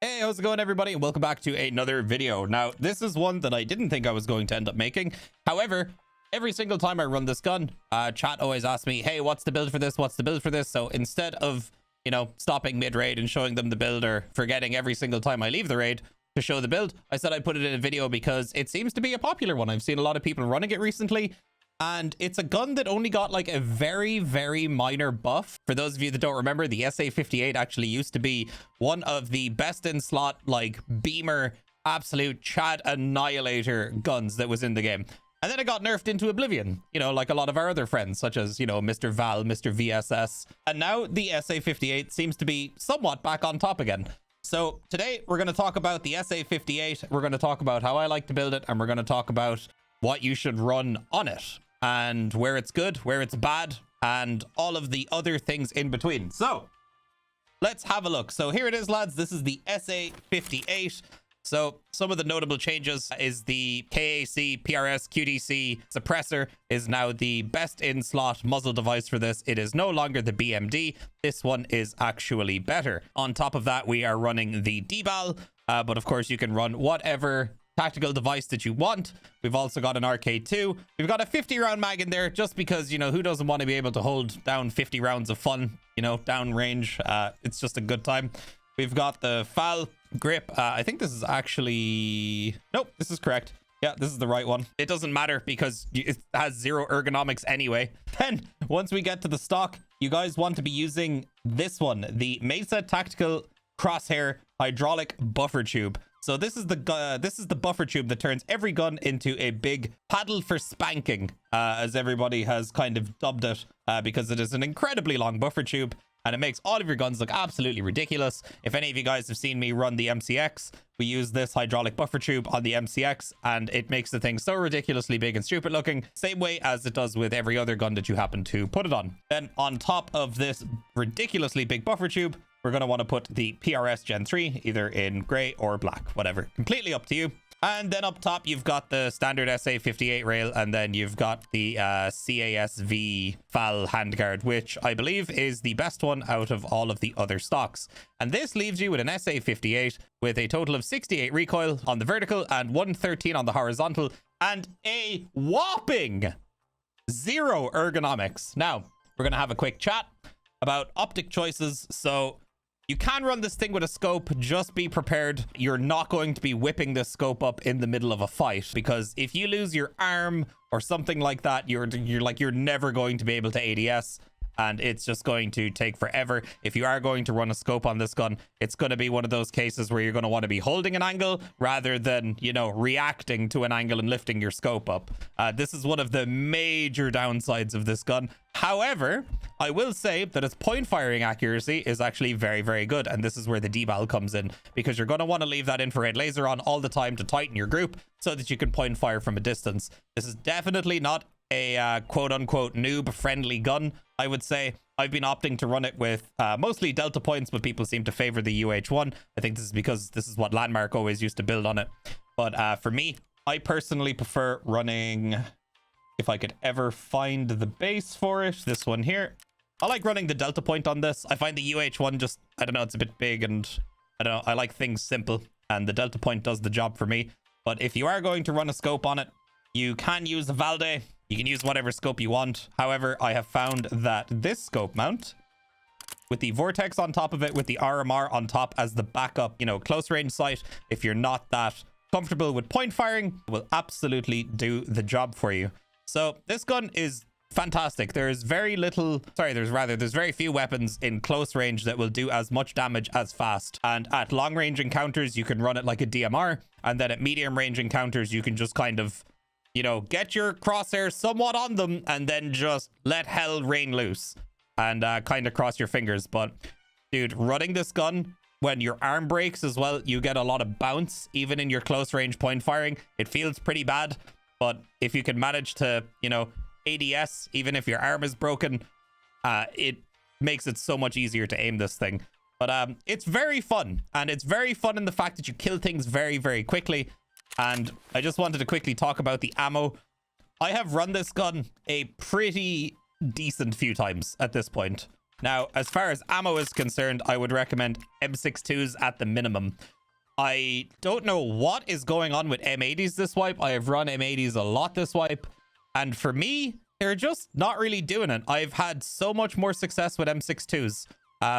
Hey, how's it going, everybody? And welcome back to another video. Now, this is one that I didn't think I was going to end up making. However, every single time I run this gun, chat always asks me, hey, what's the build for this? What's the build for this? So instead of, stopping mid-raid and showing them the build or forgetting every single time I leave the raid to show the build, I said I'd put it in a video because it seems to be a popular one. I've seen a lot of people running it recently. And it's a gun that only got like a very, very minor buff. For those of you that don't remember, the SA-58 actually used to be one of the best in slot, like beamer, absolute Chad annihilator guns that was in the game. And then it got nerfed into oblivion, like a lot of our other friends, such as, Mr. Val, Mr. VSS. And now the SA-58 seems to be somewhat back on top again. So today we're going to talk about the SA-58. We're going to talk about how I like to build it. And we're going to talk about what you should run on it, and where it's good, where it's bad, and all of the other things in between. So let's have a look. So here it is, lads. This is the SA-58. So some of the notable changes is the KAC, PRS, QDC suppressor is now the best in slot muzzle device for this. It is no longer the BMD. This one is actually better. On top of that, we are running the DBAL, but of course you can run whatever tactical device that you want. We've also got an RK2. We've got a 50 round mag in there just because, who doesn't want to be able to hold down 50 rounds of fun, down range. It's just a good time. We've got the FAL grip. I think this is actually, nope, this is correct. Yeah, this is the right one. It doesn't matter because it has zero ergonomics anyway. Then once we get to the stock, you guys want to be using this one, the Mesa Tactical Crosshair Hydraulic Buffer Tube. So this is the buffer tube that turns every gun into a big paddle for spanking, as everybody has kind of dubbed it, because it is an incredibly long buffer tube and it makes all of your guns look absolutely ridiculous. If any of you guys have seen me run the MCX, we use this hydraulic buffer tube on the MCX and it makes the thing so ridiculously big and stupid looking, same way as it does with every other gun that you happen to put it on. Then on top of this ridiculously big buffer tube, we're going to want to put the PRS Gen 3, either in gray or black, whatever. Completely up to you. And then up top, you've got the standard SA-58 rail, and then you've got the CASV FAL handguard, which I believe is the best one out of all of the other stocks. And this leaves you with an SA-58 with a total of 68 recoil on the vertical and 113 on the horizontal, and a whopping 0 ergonomics. Now, we're going to have a quick chat about optic choices. So you can run this thing with a scope. Just be prepared. You're not going to be whipping this scope up in the middle of a fight, because if you lose your arm or something like that, you're never going to be able to ADS, and it's just going to take forever. If you are going to run a scope on this gun, it's going to be one of those cases where you're going to want to be holding an angle rather than, reacting to an angle and lifting your scope up. This is one of the major downsides of this gun. However, I will say that its point firing accuracy is actually very, very good. And this is where the DBAL comes in, because you're going to want to leave that infrared laser on all the time to tighten your group so that you can point fire from a distance. This is definitely not a quote-unquote noob-friendly gun, I would say. I've been opting to run it with mostly Delta points, but people seem to favor the UH1. I think this is because this is what Landmark always used to build on it. But for me, I personally prefer running, if I could ever find the base for it, this one here. I like running the Delta point on this. I find the UH1 just, I don't know, it's a bit big, and I don't know, I like things simple, and the Delta point does the job for me. But if you are going to run a scope on it, you can use the Valde. You can use whatever scope you want. However, I have found that this scope mount, with the Vortex on top of it, with the RMR on top as the backup, close range sight, if you're not that comfortable with point firing, will absolutely do the job for you. So this gun is fantastic. There's very few weapons in close range that will do as much damage as fast. And at long range encounters, you can run it like a DMR. And then at medium range encounters, you can just kind of, get your crosshairs somewhat on them and then just let hell rain loose and kind of cross your fingers. But dude, running this gun when your arm breaks as well, you get a lot of bounce even in your close range point firing. It feels pretty bad, but if you can manage to, ADS, even if your arm is broken, it makes it so much easier to aim this thing. But it's very fun, and it's very fun in the fact that you kill things very, very quickly. And I just wanted to quickly talk about the ammo. I have run this gun a pretty decent few times at this point. Now, as far as ammo is concerned, I would recommend M62s at the minimum. I don't know what is going on with M80s this wipe. I have run M80s a lot this wipe, and for me, they're just not really doing it. I've had so much more success with M62s,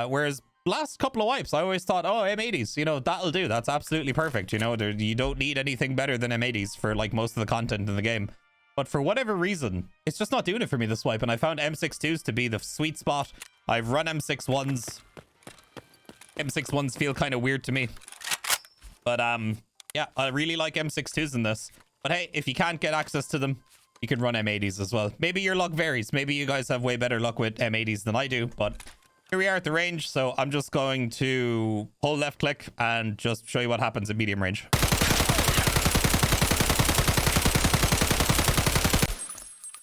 whereas last couple of wipes, I always thought, oh, M80s, you know, that'll do. That's absolutely perfect. You know, you don't need anything better than M80s for like most of the content in the game. But for whatever reason, it's just not doing it for me this wipe, and I found M62s to be the sweet spot. I've run M61s. M61s feel kind of weird to me. But yeah, I really like M62s in this. But hey, if you can't get access to them, you can run M80s as well. Maybe your luck varies. Maybe you guys have way better luck with M80s than I do. But here we are at the range. So I'm just going to hold left click and just show you what happens at medium range.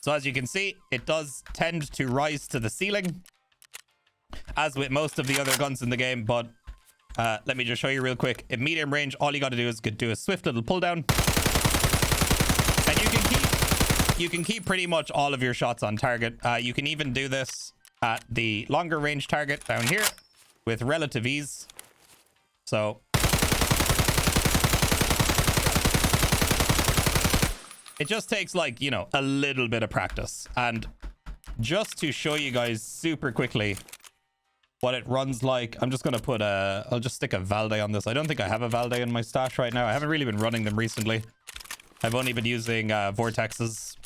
So as you can see, it does tend to rise to the ceiling, as with most of the other guns in the game. But let me just show you real quick. At medium range, all you got to do is do a swift little pull down, and you can keep pretty much all of your shots on target. You can even do this at the longer range target down here with relative ease. So it just takes, like, you know, a little bit of practice. And just to show you guys super quickly what it runs like, I'm just going to put I'll just stick a Valde on this. I don't think I have a Valde in my stash right now. I haven't really been running them recently. I've only been using Vortexes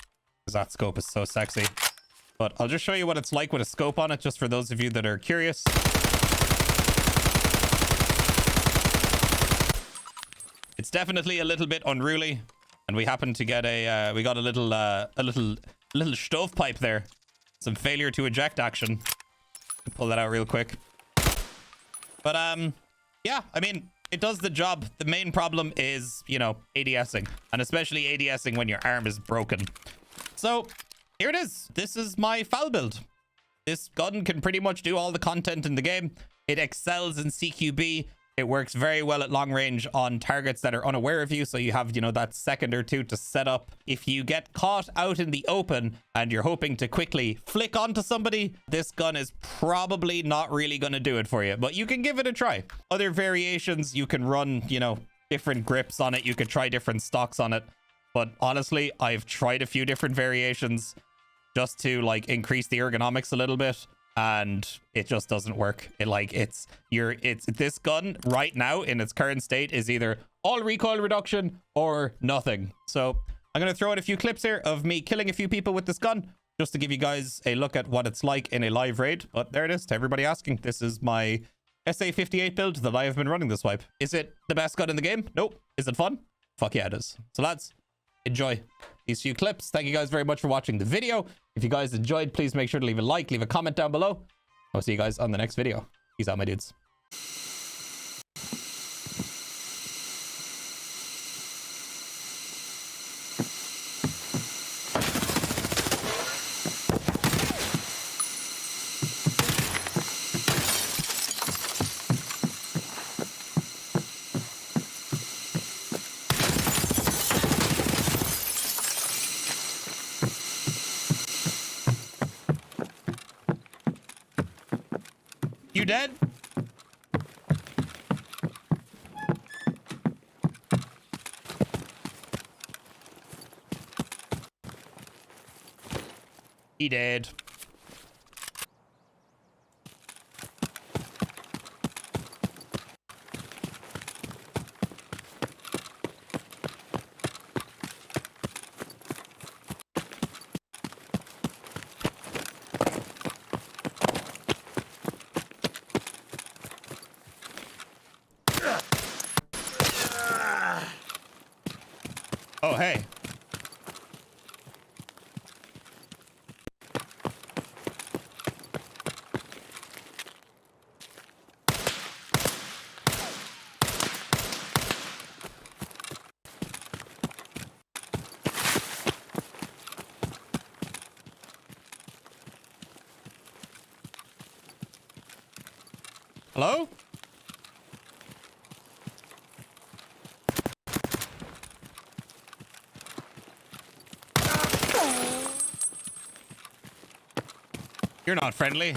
because that scope is so sexy. But I'll just show you what it's like with a scope on it, just for those of you that are curious. It's definitely a little bit unruly. And we happen to get we got a little stovepipe there. Some failure to eject action. Pull that out real quick. But yeah, I mean, it does the job. The main problem is, you know, ADSing, and especially ADSing when your arm is broken. So here it is. This is my foul build. This gun can pretty much do all the content in the game. It excels in CQB. It works very well at long range on targets that are unaware of you. So you have, you know, that second or two to set up. If you get caught out in the open and you're hoping to quickly flick onto somebody, this gun is probably not really going to do it for you, but you can give it a try. Other variations, you can run, you know, different grips on it. You could try different stocks on it. But honestly, I've tried a few different variations just to, like, increase the ergonomics a little bit, and it just doesn't work. It's this gun right now in its current state is either all recoil reduction or nothing. So I'm going to throw in a few clips here of me killing a few people with this gun, just to give you guys a look at what it's like in a live raid. But there it is, to everybody asking. This is my SA-58 build that I have been running this wipe. Is it the best gun in the game? Nope. Is it fun? Fuck yeah, it is. So lads, enjoy these few clips. Thank you guys very much for watching the video. If you guys enjoyed, please make sure to leave a like, leave a comment down below. I'll see you guys on the next video. Peace out, my dudes. You dead? He dead. Oh, hey. Hello? You're not friendly.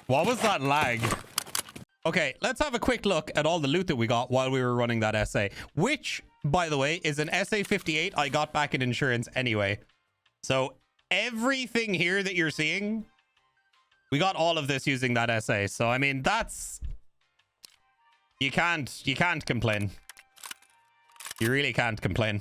What was that lag? Okay, let's have a quick look at all the loot that we got while we were running that SA, which, by the way, is an SA-58 I got back in insurance anyway. So everything here that you're seeing, we got all of this using that SA. So, I mean, that's... You can't complain. You really can't complain.